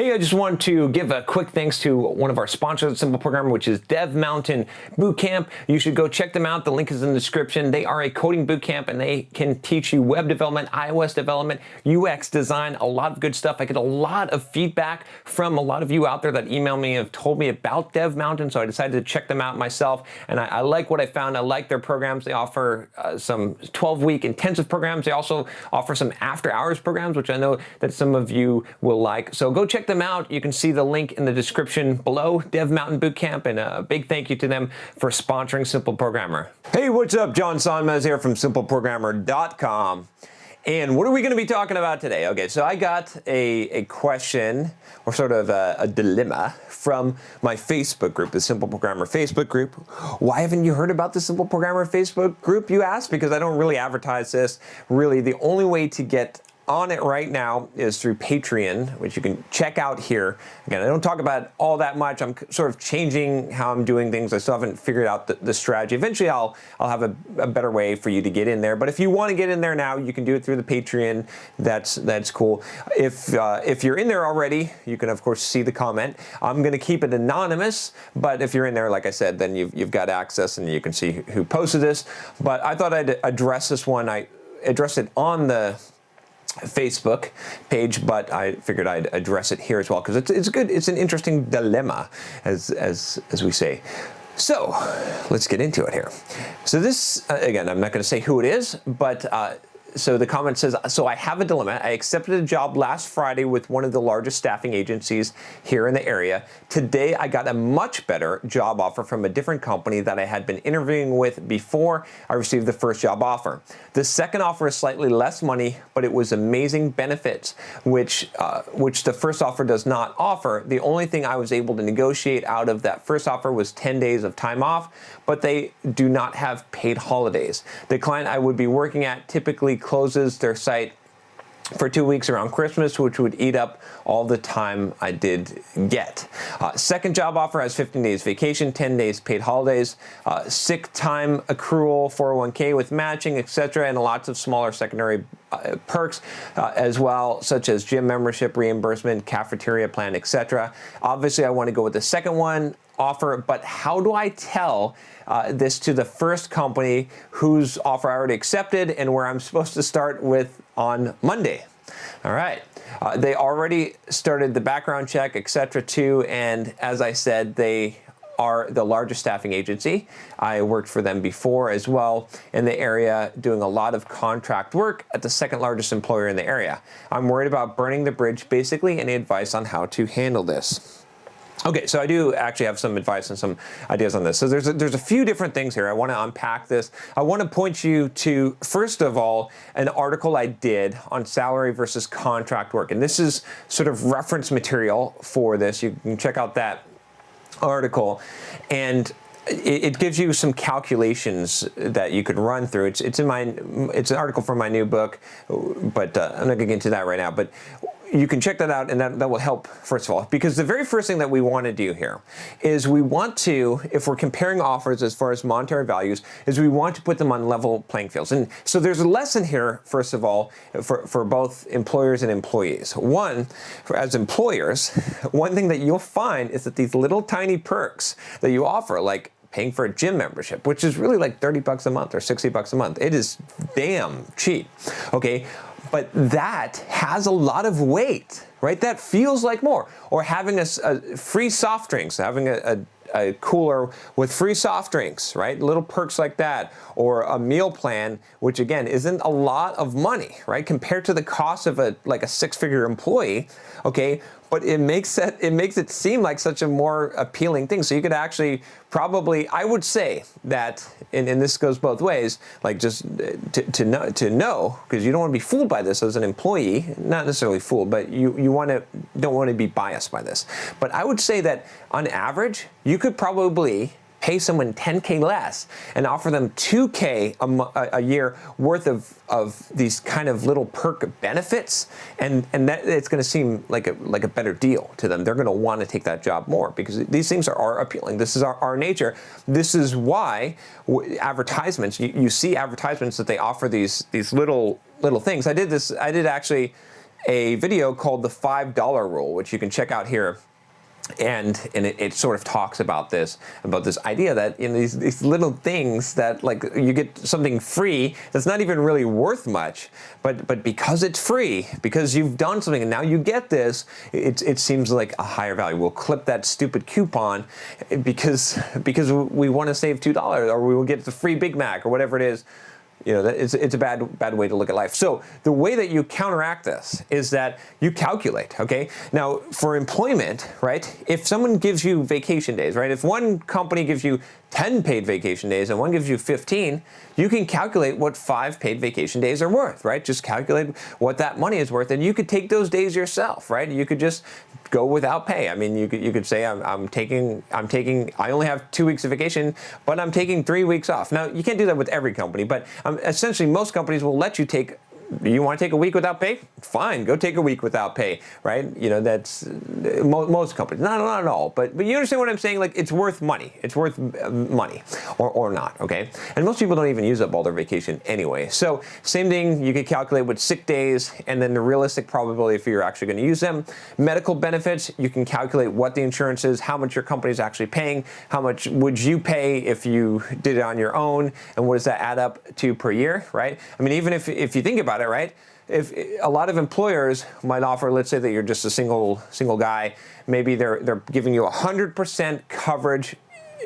Hey, I just want to give a quick thanks to one of our sponsors at Simple Programmer, which is Dev Mountain Bootcamp. You should go check them out. The link is in the description. They are a coding bootcamp and they can teach you web development, iOS development, UX design, a lot of good stuff. I get a lot of feedback from a lot of you out there that email me and have told me about Dev Mountain, so I decided to check them out myself. And I like what I found. I like their programs. They offer some 12-week intensive programs. They also offer some after-hours programs, which I know that some of you will like. So go check them out. You can see the link in the description below, Dev Mountain Bootcamp, and a big thank you to them for sponsoring Simple Programmer. Hey, what's up? John Sonmez here from simpleprogrammer.com. And what are we going to be talking about today? Okay, so I got a question, or sort of a dilemma, from my Facebook group, the Simple Programmer Facebook group. Why haven't you heard about the Simple Programmer Facebook group, you ask? Because I don't really advertise this. Really, the only way to get on it right now is through Patreon, which you can check out here. Again, I don't talk about it all that much. I'm sort of changing how I'm doing things. I still haven't figured out the strategy. Eventually, I'll have a better way for you to get in there. But if you want to get in there now, you can do it through the Patreon. That's cool. If you're in there already, you can of course see the comment. I'm going to keep it anonymous, but if you're in there, like I said, then you've got access and you can see who posted this. But I thought I'd address this one. I addressed it on the Facebook page, but I figured I'd address it here as well because it's good. It's an interesting dilemma, as we say. So let's get into it here. So this again, I'm not going to say who it is, but so the comment says, so I have a dilemma. I accepted a job last Friday with one of the largest staffing agencies here in the area. Today, I got a much better job offer from a different company that I had been interviewing with before I received the first job offer. The second offer is slightly less money, but it was amazing benefits, which the first offer does not offer. The only thing I was able to negotiate out of that first offer was 10 days of time off, but they do not have paid holidays. The client I would be working at typically closes their site for 2 weeks around Christmas, which would eat up all the time I did get. Second job offer has 15 days vacation, 10 days paid holidays, sick time accrual, 401k with matching, etc., and lots of smaller secondary perks as well, such as gym membership, reimbursement, cafeteria plan, etc. Obviously, I want to go with the second one offer, but how do I tell this to the first company whose offer I already accepted and where I'm supposed to start with on Monday? All right. They already started the background check, etc. too, and as I said, they are the largest staffing agency. I worked for them before as well in the area, doing a lot of contract work at the second largest employer in the area. I'm worried about burning the bridge. Basically, any advice on how to handle this? Okay, so I do actually have some advice and some ideas on this. So there's a few different things here. I want to unpack this. I want to point you to, first of all, an article I did on salary versus contract work. And this is sort of reference material for this. You can check out that article. And it gives you some calculations that you could run through. It's an article from my new book, but I'm not going to get into that right now. But you can check that out, and that will help, first of all, because the very first thing that we want to do here is we want to, if we're comparing offers as far as monetary values, is we want to put them on level playing fields. And so there's a lesson here, first of all, for both employers and employees. One, as employers, one thing that you'll find is that these little tiny perks that you offer, like paying for a gym membership, which is really like 30 bucks a month or 60 bucks a month. It is damn cheap, okay? But that has a lot of weight, right? That feels like more. Or having a free soft drinks, having a cooler with free soft drinks, right? Little perks like that. Or a meal plan, which again, isn't a lot of money, right? Compared to the cost of a six-figure employee, okay? But it makes it seem like such a more appealing thing. So you could actually probably, I would say that, and this goes both ways, like just to know, because you don't want to be fooled by this as an employee, not necessarily fooled, but you don't want to be biased by this. But I would say that on average, you could probably pay someone $10K less and offer them $2K a year worth of these kind of little perk benefits, and that it's going to seem like a better deal to them. They're going to want to take that job more because these things are appealing. This is our nature. This is why advertisements, you see advertisements that they offer these little things. I did actually a video called the $5 rule, which you can check out here. And it sort of talks about this idea that in these little things that, like, you get something free that's not even really worth much, but because it's free, because you've done something and now you get this, it seems like a higher value. We'll clip that stupid coupon because we want to save $2, or we will get the free Big Mac or whatever it is. You know, it's a bad way to look at life. So the way that you counteract this is that you calculate, okay? Now, for employment, right, if someone gives you vacation days, right, if one company gives you 10 paid vacation days and one gives you 15, you can calculate what 5 paid vacation days are worth, right? Just calculate what that money is worth, and you could take those days yourself, right? You could just go without pay. I mean, you could say I only have 2 weeks of vacation, but I'm taking 3 weeks off. Now, you can't do that with every company, but essentially most companies will let you take. You want to take a week without pay? Fine, go take a week without pay, right? You know, that's most companies, not at all, but you understand what I'm saying? Like, it's worth money. It's worth money, or not, okay? And most people don't even use up all their vacation anyway. So same thing, you could calculate with sick days, and then the realistic probability if you're actually going to use them. Medical benefits, you can calculate what the insurance is, how much your company is actually paying, how much would you pay if you did it on your own, and what does that add up to per year, right? I mean, even if you think about it, right? If a lot of employers might offer, let's say that you're just a single guy, maybe they're giving you 100% coverage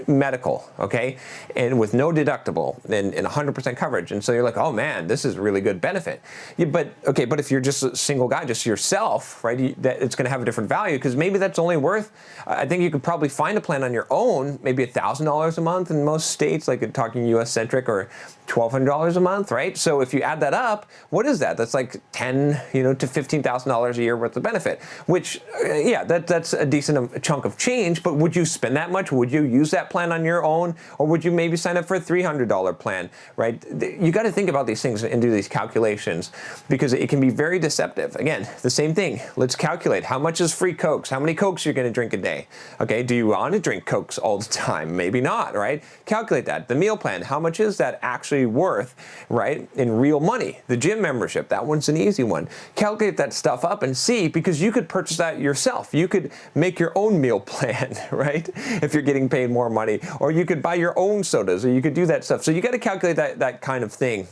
medical, okay, and with no deductible and 100% coverage, and so you're like, oh man, this is a really good benefit. But if you're just a single guy, just yourself, right, that it's going to have a different value, because maybe that's only worth, I think you could probably find a plan on your own, maybe $1,000 a month in most states, like talking U.S. centric, or $1,200 a month, right? So if you add that up, what is that? That's like $10,000 to $15,000 a year worth of benefit, which, yeah, that's a decent chunk of change, but would you spend that much? Would you use that plan on your own, or would you maybe sign up for a $300 plan, right? You got to think about these things and do these calculations, because it can be very deceptive. Again, the same thing. Let's calculate how much is free Cokes, how many Cokes you're going to drink a day. Okay, do you want to drink Cokes all the time? Maybe not, right? Calculate that. The meal plan, how much is that actually worth, right, in real money? The gym membership, that one's an easy one. Calculate that stuff up and see, because you could purchase that yourself. You could make your own meal plan, right, if you're getting paid more money, or you could buy your own sodas, or you could do that stuff. So you got to calculate that kind of thing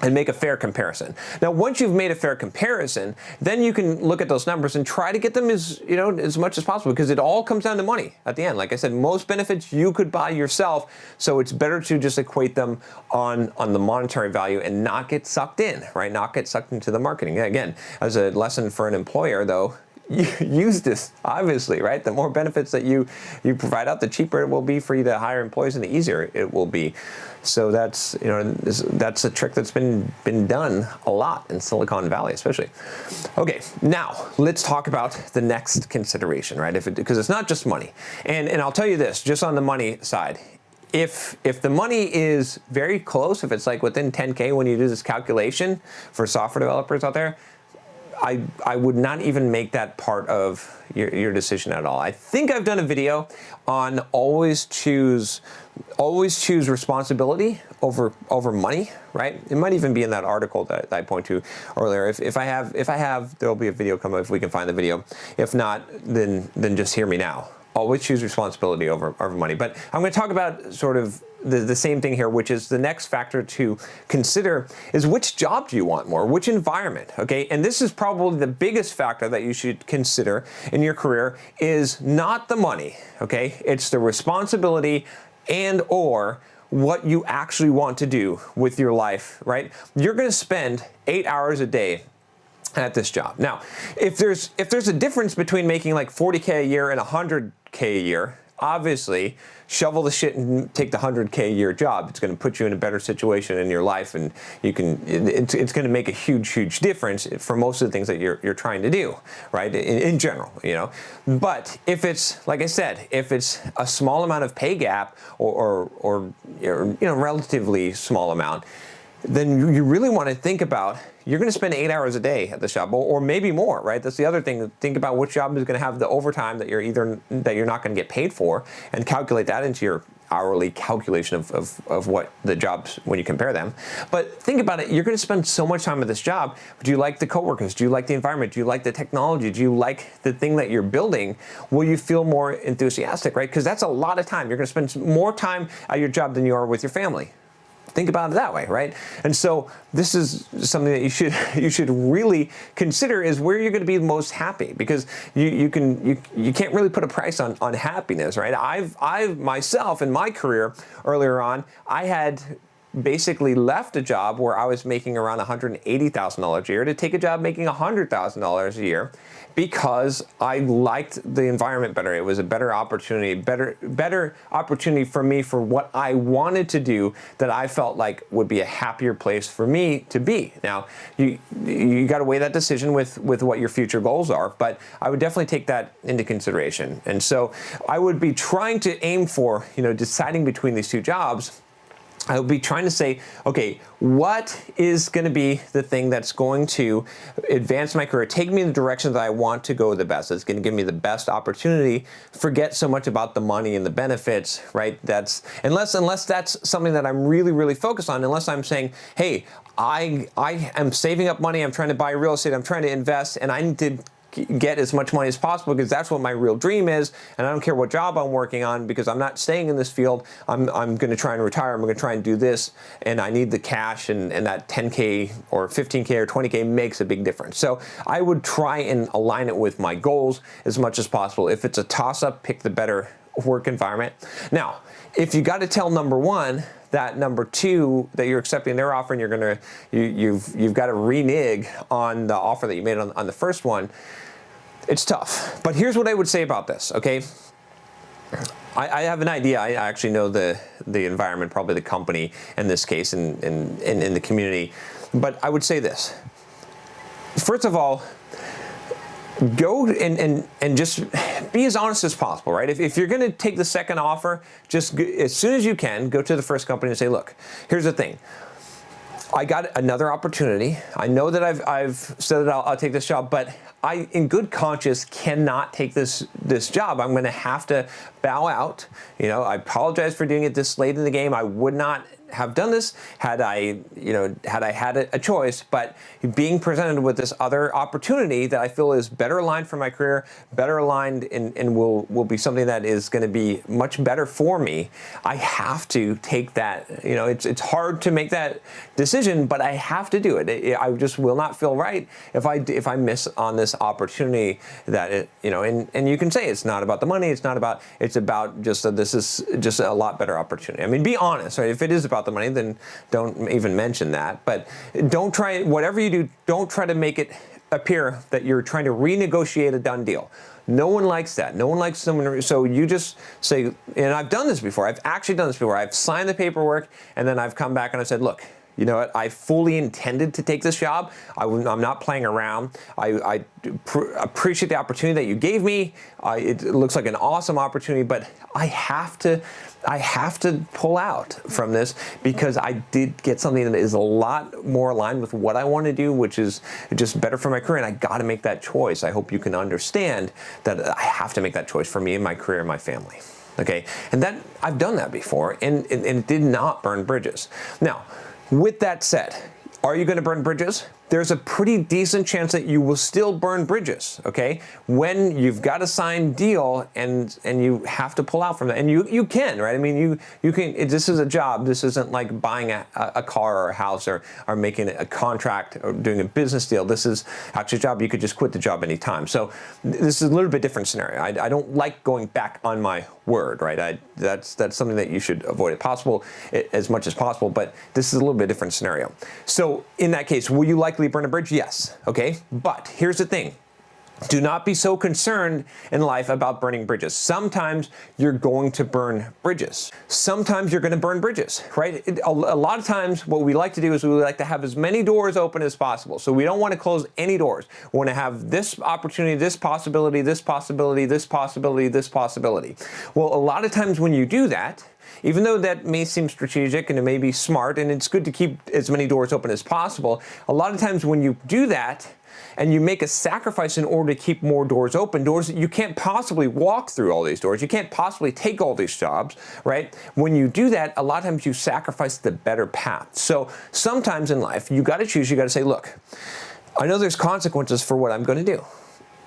and make a fair comparison. Now, once you've made a fair comparison, then you can look at those numbers and try to get them as much as possible, because it all comes down to money at the end. Like I said, most benefits you could buy yourself, so it's better to just equate them on the monetary value and not get sucked in, right? Not get sucked into the marketing. Again, as a lesson for an employer, though, you use this, obviously, right? The more benefits that you provide out, the cheaper it will be for you to hire employees, and the easier it will be. So that's a trick that's been done a lot in Silicon Valley, especially. Okay, now let's talk about the next consideration, right? Because it's not just money, and I'll tell you this, just on the money side. If the money is very close, if it's like within 10K when you do this calculation for software developers out there, I would not even make that part of your decision at all. I think I've done a video on always choose responsibility over money, right? It might even be in that article that I point to earlier. If I have, there'll be a video coming if we can find the video. If not, then just hear me now. Always choose responsibility over money. But I'm going to talk about sort of the same thing here, which is the next factor to consider is which job do you want more, which environment, okay? And this is probably the biggest factor that you should consider in your career is not the money, okay? It's the responsibility and or what you actually want to do with your life, right? You're going to spend 8 hours a day at this job. Now, if there's a difference between making like 40K a year and 100K a year, obviously shovel the shit and take the 100K a year job. It's going to put you in a better situation in your life, and it's going to make a huge difference for most of the things that you're trying to do, right? In general, But if it's, like I said, if it's a small amount of pay gap or relatively small amount, then you really want to think about, you're going to spend 8 hours a day at the job, or maybe more, right? That's the other thing. Think about which job is going to have the overtime that you're not going to get paid for, and calculate that into hourly calculation of what the jobs when you compare them. But think about it, you're going to spend so much time at this job. Do you like the coworkers? Do you like the environment? Do you like the technology? Do you like the thing that you're building? Will you feel more enthusiastic, right? Because that's a lot of time. You're going to spend more time at your job than you are with your family. Think about it that way, right? And so this is something that you should really consider, is where you're going to be most happy, because you can't really put a price on happiness, right? I've myself in my career earlier on, I had basically left a job where I was making around $180,000 a year to take a job making $100,000 a year, because I liked the environment better. It was a better opportunity, better opportunity for me for what I wanted to do, that I felt like would be a happier place for me to be. Now, you got to weigh that decision with what your future goals are, but I would definitely take that into consideration. And so I would be trying to aim for, deciding between these two jobs. I would be trying to say, okay, what is going to be the thing that's going to advance my career, take me in the direction that I want to go the best, that's going to give me the best opportunity. Forget so much about the money and the benefits, right? That's unless that's something that I'm really, really focused on, unless I'm saying, hey, I am saving up money, I'm trying to buy real estate, I'm trying to invest, and I need to get as much money as possible because that's what my real dream is, and I don't care what job I'm working on because I'm not staying in this field. I'm going to try and retire. I'm going to try and do this, and I need the cash, and that 10K or 15K or 20K makes a big difference. So I would try and align it with my goals as much as possible. If it's a toss-up, pick the better work environment. Now, if you got to tell number one that number two that you're accepting their offer, and you've got to renege on the offer that you made on the first one, it's tough. But here's what I would say about this, okay? I have an idea. I actually know the environment, probably the company in this case, and in the community. But I would say this. First of all, go and just be as honest as possible, right? If you're going to take the second offer, just as soon as you can, go to the first company and say, look, here's the thing. I got another opportunity. I know that I've said that I'll take this job, but I, in good conscience, cannot take this job. I'm going to have to bow out. I apologize for doing it this late in the game. I would not have done this had I had a choice, but being presented with this other opportunity that I feel is better aligned for my career, better aligned and will be something that is going to be much better for me, I have to take that. It's hard to make that decision, but I have to do it. I just will not feel right if I miss on this opportunity that and you can say it's not about the money, it's about just that this is just a lot better opportunity. I mean, be honest, right? If it is about the money, then don't even mention that. But whatever you do, don't try to make it appear that you're trying to renegotiate a done deal. No one likes that. No one likes someone. So you just say, and I've done this before. I've actually done this before. I've signed the paperwork, and then I've come back and I've said, look, you know what? I fully intended to take this job. I'm not playing around. I appreciate the opportunity that you gave me. It looks like an awesome opportunity, but I have to pull out from this because I did get something that is a lot more aligned with what I want to do, which is just better for my career, and I got to make that choice. I hope you can understand that I have to make that choice for me and my career and my family. Okay, and that I've done that before, and it did not burn bridges. Now, with that said, are you going to burn bridges? There's a pretty decent chance that you will still burn bridges, okay? When you've got a signed deal and you have to pull out from that. And you can, right? I mean, you can, this is a job. This isn't like buying a car or a house or making a contract or doing a business deal. This is actually a job. You could just quit the job anytime. So this is a little bit different scenario. I don't like going back on my word, right? That's something that you should avoid if possible, as much as possible, but this is a little bit different scenario. So in that case, will you likely burn a bridge? Yes. Okay. But here's the thing. Do not be so concerned in life about burning bridges. Sometimes you're going to burn bridges. Sometimes you're going to burn bridges, right? A lot of times what we like to do is we like to have as many doors open as possible. So we don't want to close any doors. We want to have this opportunity, this possibility, this possibility, this possibility, this possibility. Well, a lot of times when you do that, Even though that may seem strategic and it may be smart and it's good to keep as many doors open as possible, a lot of times when you do that and you make a sacrifice in order to keep more doors open, doors that you can't possibly walk through all these doors, you can't possibly take all these jobs, right? When you do that, a lot of times you sacrifice the better path. So sometimes in life, you got to choose, you got to say, look, I know there's consequences for what I'm going to do.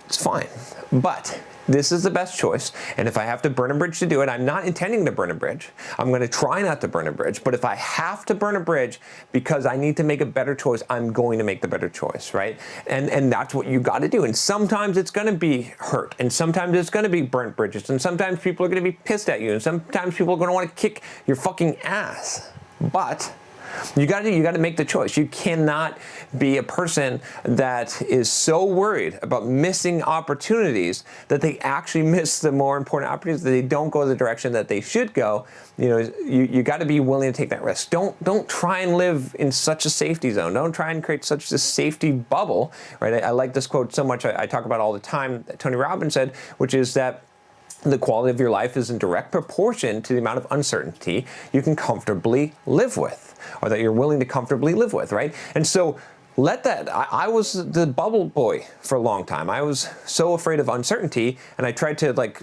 It's fine, but this is the best choice, and if I have to burn a bridge to do it, I'm not intending to burn a bridge. I'm going to try not to burn a bridge, but if I have to burn a bridge because I need to make a better choice, I'm going to make the better choice, right? And that's what you got to do. And sometimes it's going to be hurt, and sometimes it's going to be burnt bridges, and sometimes people are going to be pissed at you, and sometimes people are going to want to kick your fucking ass. But you got to make the choice. You cannot be a person that is so worried about missing opportunities that they actually miss the more important opportunities, that they don't go the direction that they should go. You know, you got to be willing to take that risk. Don't try and live in such a safety zone. Don't try and create such a safety bubble, right? I like this quote so much. I talk about it all the time that Tony Robbins said, which is that the quality of your life is in direct proportion to the amount of uncertainty you can comfortably live with, or that you're willing to comfortably live with, right? And so let that, I was the bubble boy for a long time. I was so afraid of uncertainty, and I tried to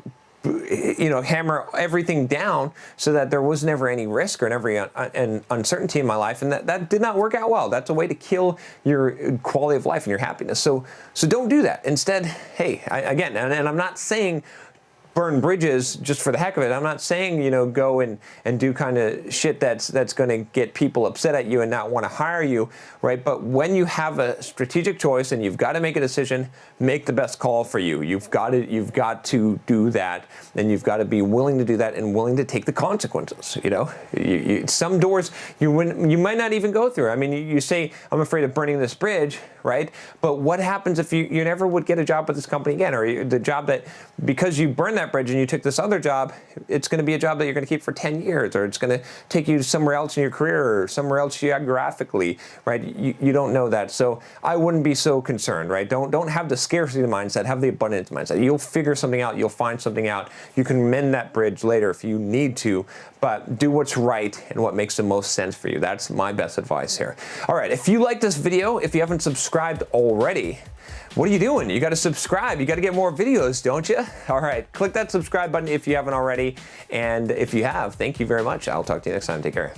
hammer everything down so that there was never any risk or never an uncertainty in my life, and that did not work out well. That's a way to kill your quality of life and your happiness. So don't do that. Instead, hey, again, and I'm not saying burn bridges just for the heck of it. I'm not saying, go and do kind of shit that's going to get people upset at you and not want to hire you, right? But when you have a strategic choice and you've got to make a decision, make the best call for you. You've got to do that, and you've got to be willing to do that and willing to take the consequences. Some doors you might not even go through. I mean, you say, I'm afraid of burning this bridge, right? But what happens if you never would get a job with this company again, or the job that, because you burned that bridge and you took this other job, it's going to be a job that you're going to keep for 10 years, or it's going to take you somewhere else in your career or somewhere else geographically, right? You don't know that. So I wouldn't be so concerned, right? Don't have the scarcity mindset, have the abundance mindset. You'll figure something out, you'll find something out. You can mend that bridge later if you need to, but do what's right and what makes the most sense for you. That's my best advice here. All right, if you like this video, if you haven't subscribed already, what are you doing? You got to subscribe. You got to get more videos, don't you? All right, click that subscribe button if you haven't already. And if you have, thank you very much. I'll talk to you next time. Take care.